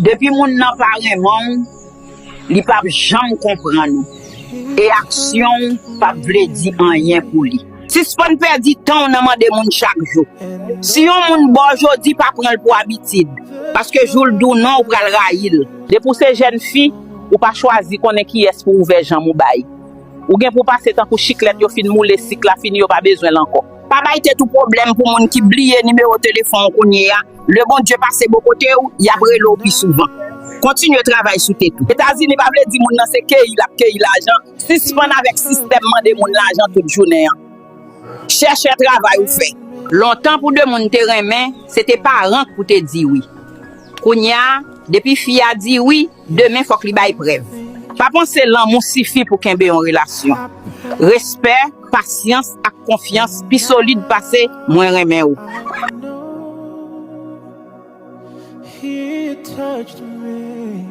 Depuis moun nan pa remon, li pa jam kompran nou. Et action pa vle di anyen pou li. Si s'pon perdi temps nan mande moun chaque jour. Si yon moun bon jodi pa pran l pou habitude, parce que jour dou non ou pral raïl. De pour ces jeunes filles, ou pas choisi konnen qui est pour ouvrir jan mou bay. Ou gen pour passer tant pour chiclette yo fin moule cycle la fin yo pas besoin encore. Pas bay te tout problème pour moun qui bliye numéro téléphone kounye ya. Le bon Dieu passe bon côté ou y a brelo plus souvent. Continue de travailler sur tes tout. États-Unis pas vle di moun nan se kei l'argent. Si s'pan avec système mande moun l'argent toute journée. Chercher travail ou fait. Longtemps pour de moun te remen, c'était parents pour te dire oui. Kounya, depuis fille a dit oui, demain faut que li bay preuve. Pas penser l'amour suffit pour qu'un en relation. Respect, patience et confiance, puis solide passer, moins remen ou. He touched me.